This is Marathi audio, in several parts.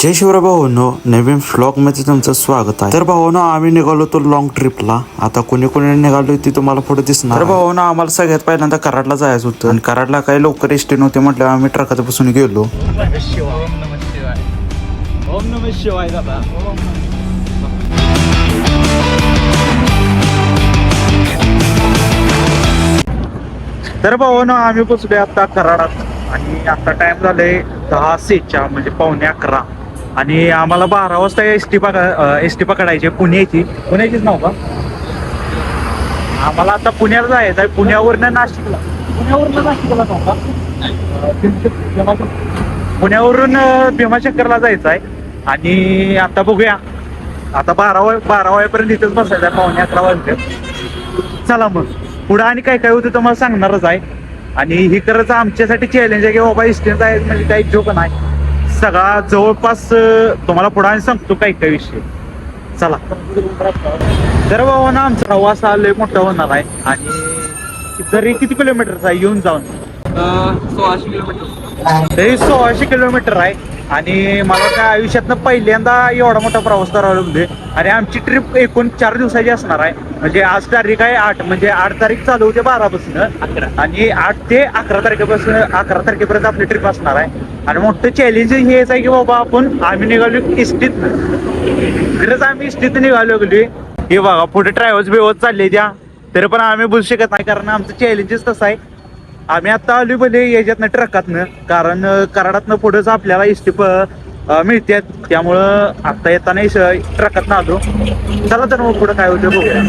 जय शिवराय भाऊनो, नवीन व्लॉग मध्ये तुमचं स्वागत आहे. तर भाऊनो आम्ही निघालो तो लॉंग ट्रिपला. आता कोणी कोणी निघालो ती तुम्हाला पुढे दिसणार. तर भाऊनो आम्हाला सगळ्यात पहिल्यांदा कराडला जायचं होतं आणि कराडला काही लवकर एसटी नव्हते म्हटल्यावर आम्ही ट्रकात बसून गेलो. ओम नमः शिवाय दादा. तर भाऊनो आम्ही पोचलोय आता कराडात आणि आता टाइम झाले 10:06 म्हणजे 11:15 आणि आम्हाला 12 वाजता एस टी पकडायची पुण्याचीच नाव का. आम्हाला आता पुण्याला जायचं आहे. पुण्यावरनं नाशिकला पुण्यावरून भीमाशंकरला जायचं आहे. आणि आता बघूया, आता 12 वाजेपर्यंत इथेच बसायचं आहे. 11:15 वाजले. चला मग पुढं आणि काय काय होतं तुम्हाला सांगणारच आहे. आणि ही खरंच आमच्यासाठी चॅलेंज आहे की बाबा इस्टेंट आहे म्हणजे काही जोक नाही. सगळा जवळपास तुम्हाला पुढे आणि सांगतो काही काही विषय. चला तर बाबा ना आमचा प्रवास लय मोठा होणार आहे. आणि तरी किती किलोमीटरचा आहे येऊन जाऊन 1600 किलोमीटर. तरी 1600 किलोमीटर आहे. आणि मला त्या आयुष्यातनं पहिल्यांदा एवढा मोठा प्रवास करावा लागतोय. आणि आमची ट्रिप एकूण 4 दिवसाची असणार आहे. म्हणजे आज तारीख आहे 8, म्हणजे 8 तारीख चालू होते 12 पासून आणि 8 ते 11 तारखेपासून 11 तारखेपर्यंत आपली ट्रिप असणार आहे. आणि मोठं चॅलेंज हेच आहे की बाबा आम्ही निघालो इष्टीतनं. खरंच आम्ही इष्टीत निघालो गेलोय. हे बघा पुढे ट्रॅव्हल्स बेवत चालले त्या, तरी पण आम्ही बोलू शकत नाही कारण आमचं चॅलेंजेस तसं आहे. आम्ही आता आलो भले याच्यातनं ट्रकातनं, कारण कराडातनं पुढेच आपल्याला इष्टी मिळतात. त्यामुळं आता येताना ट्रकातनं आलो. चला तर मग पुढं काय होतं बघूया.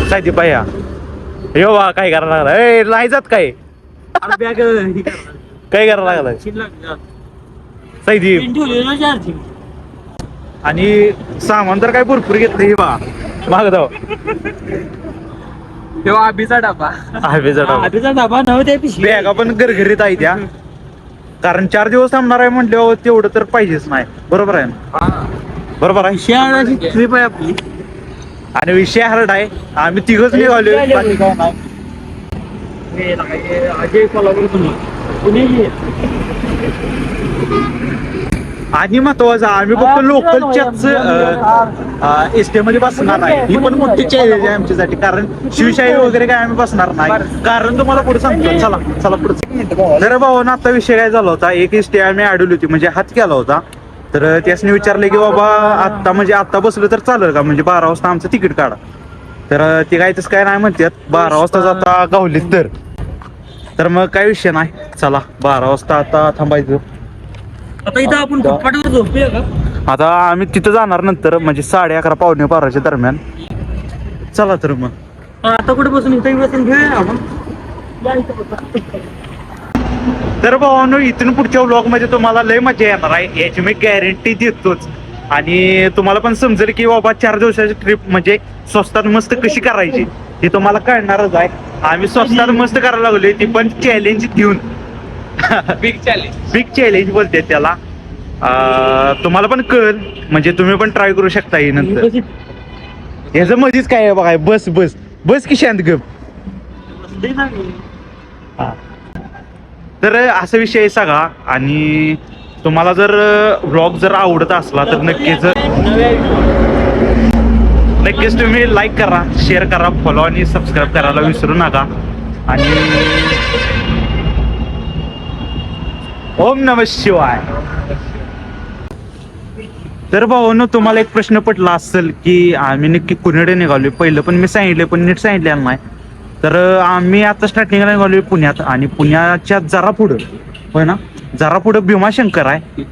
काय दीपा या यो बा काय करायला लागला. ए नाही जात काय बॅग काय करायला लागला साईदीप. आणि सामान तर काय भरपूर घेतलं. हे बा माग जाऊ तेव्हा आबीचा डाबा नव्हते बॅगा पण गरगरीत आहे त्या, कारण 4 दिवस थांबणार आहे म्हटल्यावर तेवढं तर पाहिजेच नाही. बरोबर आहे ना. बरोबर आहे. ट्रिप आहे आपली. आणि विषय हार्ड आहे. आम्ही तिघच निघालो. अजय कोल्हापूर पुणे. आणि महत्वाचं आम्ही फक्त लोकलच्याच एसटी मध्ये बसणार नाही. ही पण मोठी चॅलेंज आहे आमच्यासाठी, कारण शिवशाही वगैरे काय आम्ही बसणार नाही. कारण तुम्हाला पुढे सांगतो. चला पुढे. तर भाऊ ना आता विषय काय झाला होता, एक एसटी आम्ही अडवली होती म्हणजे हात केला होता. तर त्यासने विचारले की बाबा आता बसलं तर चालेल का, म्हणजे 12 वाजता आमचं तिकीट काढा. तर ते काय तसं काय नाही म्हणतात. 12 वाजता जाता गावलीत तर मग काय विषय नाही. चला 12 वाजता आता थांबायचं. आता इथं आपण फुटपाथवर झोपूया का. आता आम्ही तिथं जाणार नंतर, म्हणजे 11:30 पावणे 12च्या दरम्यान. चला तर मग आता कुठे बसून इथं बसून घेऊया आपण. तर भावांनो इथून पुढच्या व्लॉग मध्ये तुम्हाला लय मजा येणार आहे याची मी गॅरंटी देतोच. आणि तुम्हाला पण समजेल की बाबा 4 दिवसाची ट्रिप म्हणजे स्वस्तात मस्त कशी करायची हे तुम्हाला कळणारच आहे. आम्ही स्वस्तात मस्त करायला लागलोय, ती पण चॅलेंज घेऊन. बिग चॅलेंज बोलते त्याला. तुम्हाला पण कळ, म्हणजे तुम्ही पण ट्राय करू शकता. ही नंतर ह्याचं मध्येच काय आहे बघा. बस की शांत गप. तर असा विषय आहे सगळा. आणि तुम्हाला जर व्लॉग जर आवडत असला तर नक्कीच तुम्ही लाईक करा, शेअर करा, फॉलो आणि सबस्क्राईब करायला विसरू नका. आणि ओम नमः शिवाय. तर भावांनो तुम्हाला एक प्रश्न पडला असेल की आम्ही नक्की कुणीकडे निघालोय. पहिलं पण मी सांगितले पण नीट सांगितलेलं नाही. तर आम्ही आता स्टार्टिंगला निघालोय पुण्यात. आणि पुण्याच्या जरा पुढं होय ना, जरा पुढं भीमाशंकर आहे.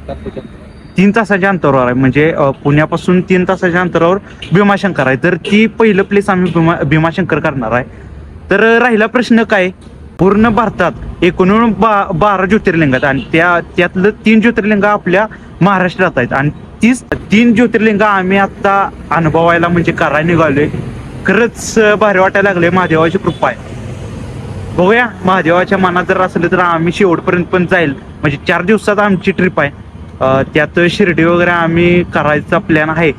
3 तासाच्या अंतरावर आहे. म्हणजे पुण्यापासून 3 तासाच्या अंतरावर भीमाशंकर आहे. तर ती पहिलं प्लेस आम्ही भीमाशंकर करणार आहे. तर राहिला प्रश्न काय, पूर्ण भारतात एकूण 12 ज्योतिर्लिंग आहेत. आणि त्यातलं 3 ज्योतिर्लिंग आपल्या महाराष्ट्रात आहेत. आणि 3 ज्योतिर्लिंग आम्ही आता अनुभवायला म्हणजे करायला निघालोय. खरंच भारी वाटायला लागले. महादेवाची कृपा आहे. बघूया महादेवाच्या मनात जर असलं तर आम्ही शेवटपर्यंत पण जाईल. म्हणजे 4 दिवसात आमची ट्रिप आहे. त्यात शिर्डी वगैरे आम्ही करायचा प्लॅन आहे.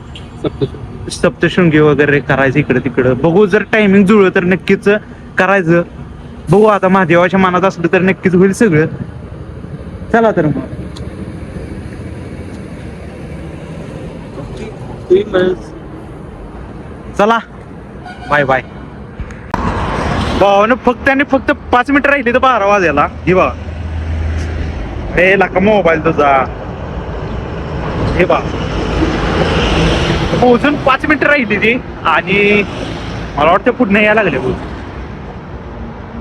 सप्तशृंगी वगैरे करायचं इकडे तिकडं. बघू जर टायमिंग जुळलं तर नक्कीच करायचं. बघू आता महादेवाच्या मनात असलं तर नक्कीच होईल सगळं. चला तर मग तुम्ही म्हण चला बाय बाय. भावानं फक्त आणि फक्त 5 मिनिटं राहिली तर 12 वाजायला. हे बा हे लाका मोबाईल तुझा. हे बा पोहोचून 5 मिनिटं राहिली ती आणि मला वाटतं पुढे यायला लागले बोल.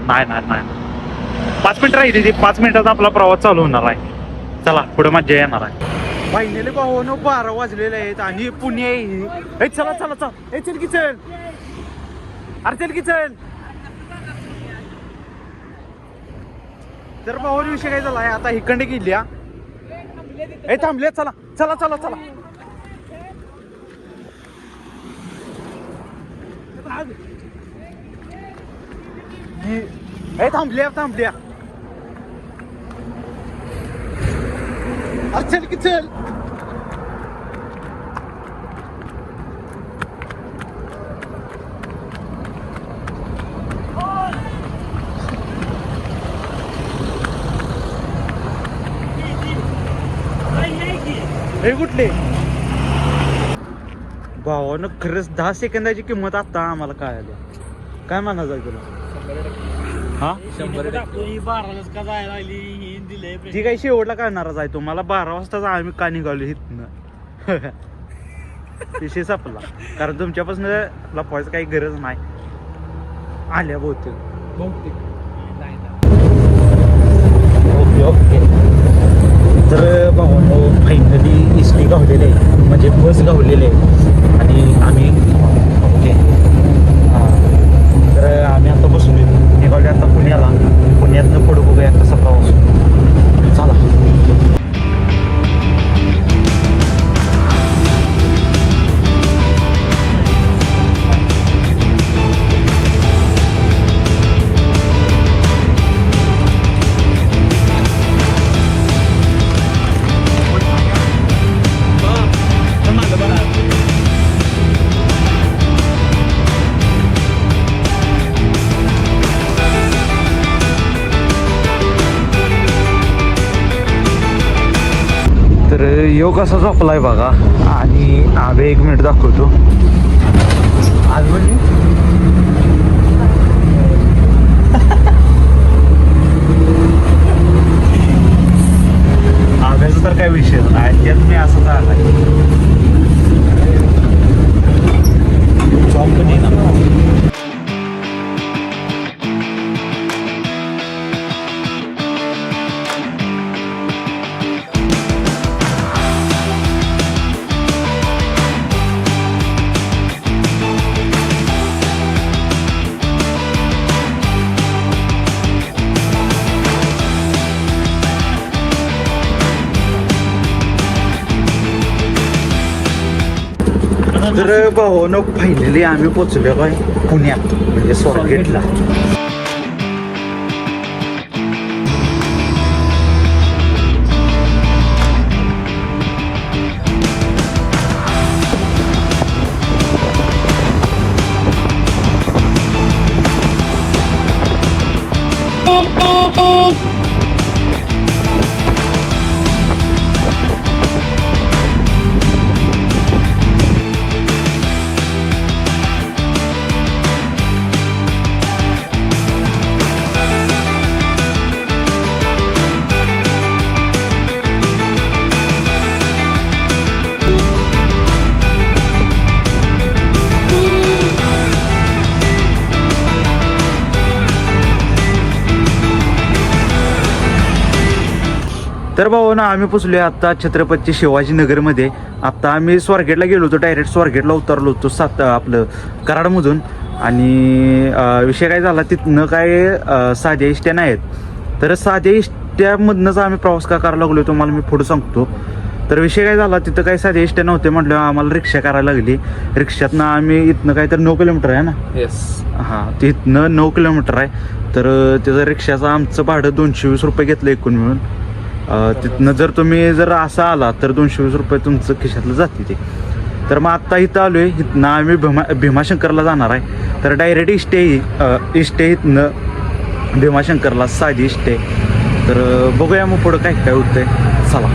नाही नाही नाही 5 मिनिटं राहिली ती. 5 मिनिटाचा आपला प्रवास चालू होणार आहे. चला पुढे मजा येणार आहे. फायनली भावानं 12 वाजलेले आहेत आणि पुणे हे चला चला चल. हे चल की चल. अरे चल की चल. तर भावाचा विषय काय झाला आहे आता इकडे गेली. हे थांबले. चला चला चला चला. हे थांबल्या थांबल्या. अरे चल की चल. हे कुठले भावानं खरंच 10 सेकंदाची किंमत आता आम्हाला काय आली. काय म्हणायचं तुला. हा 12लाच का जायला लागली ही दिलंय ती काही शेवटला कळणारच आहे तुम्हाला. 12 वाजताच आम्ही का निघालो इथनं. विषय संपला. कारण तुमच्यापासून लपवायचं काही गरज नाही. आल्या बहुतेक. Okay okay. तर भावानो फायनली इस्टी गावलेले आहे म्हणजे बस गावलेले आहे आणि आम्ही ओके हां तर आम्ही आता बसून निघालो आता पुण्याला. पुण्यातनं पुढं बघूया कसा प्रवास. चला. तर योग असा झोपलाय बघा आणि आम्ही 1 मिनिट दाखवतो. आज म्हणजे आव्याचा तर काय विषय नाही. त्यात मी असं झाला जॉब पण येणार. तर भावानं फायनली आम्ही पोचलो आहे पुण्यात म्हणजे स्वारगेटला. तर भावानं आम्ही पोचलो आता छत्रपती शिवाजीनगरमध्ये. आता आम्ही स्वारगेटला गेलो होतो. डायरेक्ट स्वारगेटला उतरलो होतो आपलं कराडमधून. आणि विषय काय झाला तिथनं काय साध्या इष्ट्या नाहीत. तर साध्या इष्ट्यामधनंच आम्ही प्रवास का करायला लागलो तुम्हाला मी पुढं सांगतो. तर विषय काय झाला तिथं काही साध्या इष्ट्या नव्हते म्हटलं आम्हाला रिक्षा करायला लागली. रिक्षातनं आम्ही इथनं काय तर 9 किलोमीटर आहे ना. येस हां तिथनं 9 किलोमीटर आहे. तर त्याचं रिक्षाचं आमचं भाडं 220 रुपये घेतलं एकूण मिळून. तिथनं जर तुम्ही असं आला तर 220 रुपये तुमचं खिशातलं जाते ते. तर मग आत्ता इथं आलो आहे. इथनं आम्ही भीमाशंकरला जाणार आहे. तर डायरेक्ट इष्टे इथनं भीमाशंकरला साधी इष्टे. तर बघूया मग पुढं काय काय होतंय. चला.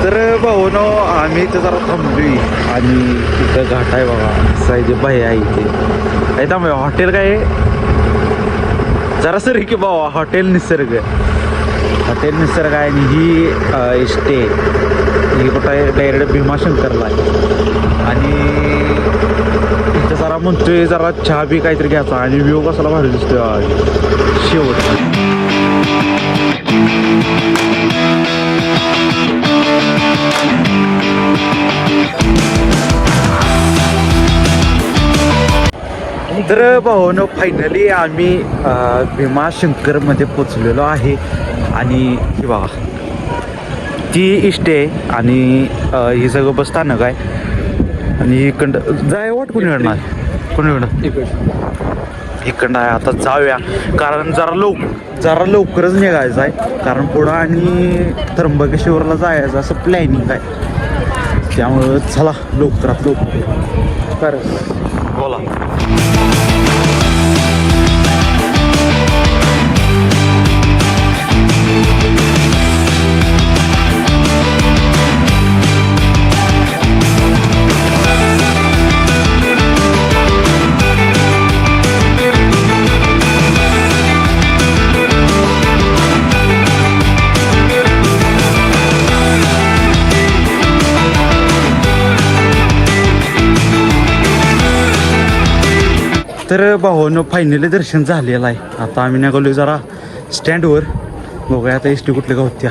तर भाऊनो आम्ही इथं जरा थांबलोय आणि तिथं घाट आहे बघा साईजे बाई आहे इथे काय थांबूया हॉटेल काय आहे? जरा सर की बाबा हॉटेल निसर्ग आहे आणि ही स्टे ही कुठं आहे डायरेक्ट भीमाशंकरला आहे आणि इथं जरा म्हणतोय जरा चहा बी काहीतरी घ्यायचा आणि व्ह्यू कसाला भारी दिसतोय शेवट. तर भाऊनो फायनली आम्ही भीमाशंकरमध्ये पोचलेलो आहे आणि ही बघा ती इष्ट आहे आणि ही सगळं बस स्थानक आहे आणि इकडं जाय वाट कोणी कोणी इकडं आहे. आता जाऊया कारण जरा लवकरच निघायचं आहे कारण पुढं आणि त्र्यंबकेश्वरला जायचं असं प्लॅनिंग आहे त्यामुळं चला लवकरात लवकर बोला. तर भावानं फायनली दर्शन झालेलं आहे. आता आम्ही निघालो जरा स्टँडवर बघूया आता एस टी कुठल्या गावत्या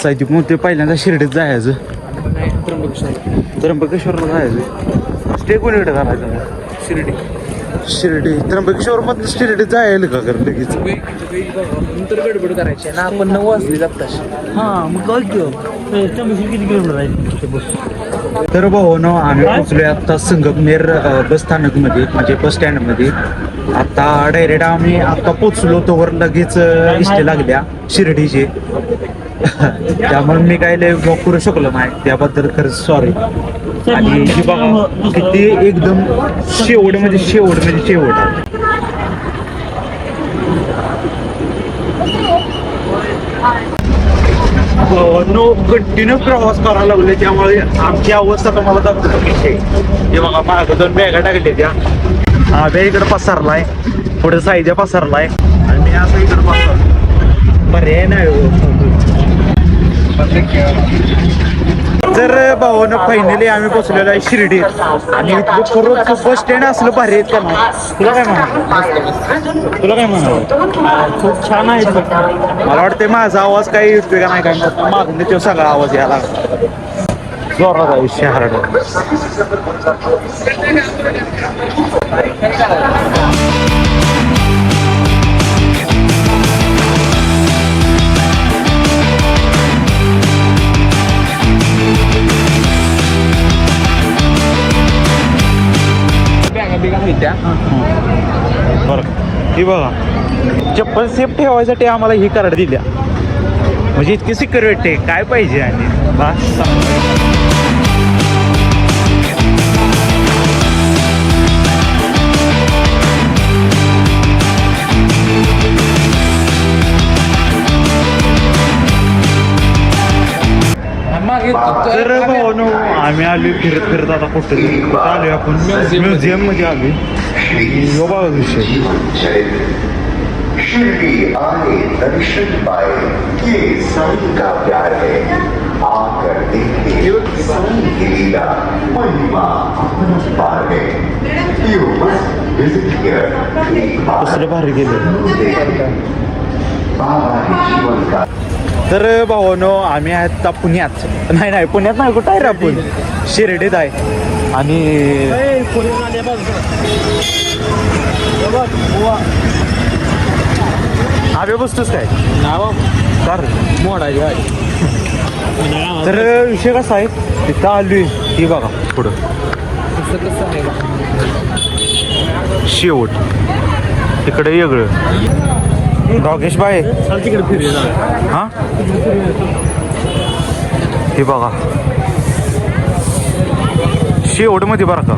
साहित्य म्हणते पहिल्यांदा शिर्डीत जायचं त्र्यंबकेश्वरला जायचं स्टे कोणीकडे घालायचं शिर्डी त्र्यंबकेश्वरमधलं शिर्डीत जायला का कर लगेच नंतर गडबड करायची ना आपण 9 वाजले जाताच हां मग काय किती किलोमीटर आहे. तर भावानं आम्ही पोचलोय आता संगमनेर बस स्थानकमध्ये म्हणजे बस स्टँडमध्ये. आता डायरेक्ट आम्ही आता पोचलो तोवर लगेच इष्टे लागल्या शिर्डीचे त्यामुळे मी काय लय वॉक करू शकलो नाही त्याबद्दल खरंच सॉरी. आणि ही बघा किती एकदम शेवट म्हणजे शेवट आहे. नो कंटिन्यू प्रवास करायला लागले त्यामुळे आमची अवस्था तुम्हाला दाखवतो कशी हे बघा मागं 2 बॅगा टाकले त्या बॅग इकडे पसरलाय पुढे साईजा पसरलाय आणि मी असं इकडे पसरलो पर्याय नाही. तर भावानं फायनली आम्ही पोचलेलो आहे शिर्डीत आणि बस स्टँड असलं भारी आहेत का नाही तुला काय म्हणाल खूप छान आहे मला वाटतं माझा आवाज काही येतोय का नाही काय मागून तो सगळा आवाज यायला जोरात आहे शहरात. बरं ही बघा चप्पल सेफ ठेवायसाठी आम्हाला ही कार्ड दिल्या म्हणजे इतकी सिक्युरिटी काय पाहिजे आणि बस. तर भावानो आम्ही आलो फिरत आता कुठं आलोय आपण म्युझियम मध्ये आलोय बघा विषय शिर्डी आए दर्शन पाए ये साईं का प्यार है आकर देखिए साईं की लीला महिमा अपरंपार है यू मस्ट विजिट हियर एक बार दुसरे भारी गेले बाबा हे जीवन का. तर भावानो आम्ही आहेत आता पुण्यात नाही पुण्यात नाही कुठं आहे रे आपण शिर्डीत आहे आणि आम्ही बसतोच काय कार मोडायची गाडी. तर विषय कसा आहे तिथं आलोय ती बघा पुढं कसं आहे शेवट तिकडे वेगळं राकेश भाई तिकडे फिरले हा हे बघा शेवट मध्ये बरं का